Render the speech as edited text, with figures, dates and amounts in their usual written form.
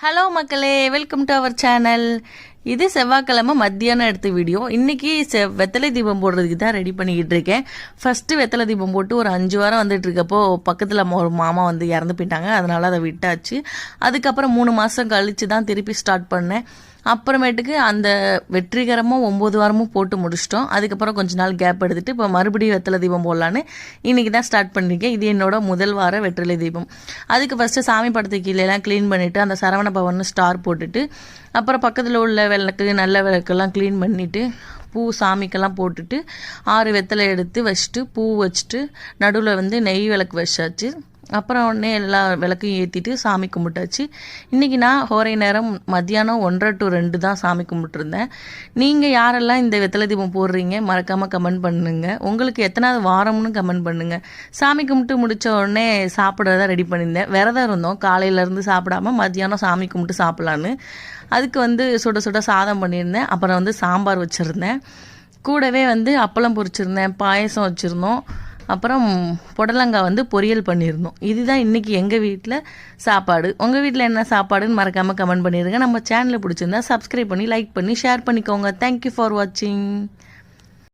Hello மக்களே, welcome to our channel. இது செவ்வாய்க்கிழமை மத்தியானம் எடுத்த வீடியோ. இன்றைக்கி வெத்தலை தீபம் போடுறதுக்கு தான் ரெடி பண்ணிக்கிட்டு இருக்கேன். ஃபஸ்ட்டு வெத்தலை தீபம் போட்டு ஒரு 5 வாரம் வந்துட்டு இருக்கப்போ பக்கத்தில் ஒரு மாமா வந்து இறந்து போயிட்டாங்க. அதனால் அதை விட்டாச்சு. அதுக்கப்புறம் 3 மாதம் கழித்து தான் திருப்பி ஸ்டார்ட் பண்ணேன். அப்புறமேட்டுக்கு அந்த வெற்றிகரமாக 9 வாரமும் போட்டு முடிச்சிட்டோம். அதுக்கப்புறம் கொஞ்ச நாள் கேப் எடுத்துகிட்டு இப்போ மறுபடியும் வெத்தலை தீபம் போடலான்னு இன்றைக்கி தான் ஸ்டார்ட் பண்ணியிருக்கேன். இது என்னோட முதல் வார வெற்றிலை தீபம். அதுக்கு ஃபஸ்ட்டு சாமி படத்துக்கு கீழேலாம் க்ளீன் பண்ணிவிட்டு அந்த சரவண பவன் ஸ்டார் போட்டுட்டு அப்புறம் பக்கத்தில் உள்ள விளக்கு நல்ல விளக்கெல்லாம் க்ளீன் பண்ணிவிட்டு பூ சாமிக்கெல்லாம் போட்டுட்டு 6 வெத்தலை எடுத்து வச்சுட்டு பூ வச்சுட்டு நடுவில் வந்து நெய் விளக்கு வச்சாச்சு. அப்புறம் உடனே எல்லா விளக்கையும் ஏற்றிட்டு சாமி கும்பிட்டாச்சு. இன்றைக்கி நான் ஹோரை நேரம் மத்தியானம் 1:30 to 2 தான் சாமி கும்பிட்டுருந்தேன். நீங்கள் யாரெல்லாம் இந்த வெத்தலை தீபம் போடுறீங்க மறக்காமல் கமெண்ட் பண்ணுங்கள். உங்களுக்கு எத்தனாவது வாரம்னு கமெண்ட் பண்ணுங்கள். சாமி கும்பிட்டு முடித்த உடனே சாப்பிட்றதா ரெடி பண்ணியிருந்தேன். விரதம் இருந்தோம், காலையிலேருந்து சாப்பிடாம மத்தியானம் சாமி கும்பிட்டு சாப்பிட்லான்னு. அதுக்கு வந்து சுட சுட சாதம் பண்ணியிருந்தேன். அப்புறம் வந்து சாம்பார் வச்சுருந்தேன். கூடவே வந்து அப்பளம் பொரிச்சிருந்தேன், பாயசம் வச்சுருந்தோம். அப்புறம் புடலங்காய் வந்து பொரியல் பண்ணியிருந்தோம். இதுதான் இன்றைக்கி எங்கள் வீட்டில் சாப்பாடு. உங்கள் வீட்டில் என்ன சாப்பாடுன்னு மறக்காமல் கமெண்ட் பண்ணிடுங்க. நம்ம சேனலை பிடிச்சிருந்தா சப்ஸ்கிரைப் பண்ணி லைக் பண்ணி ஷேர் பண்ணிக்கோங்க. தேங்க்யூ ஃபார் வாட்சிங்.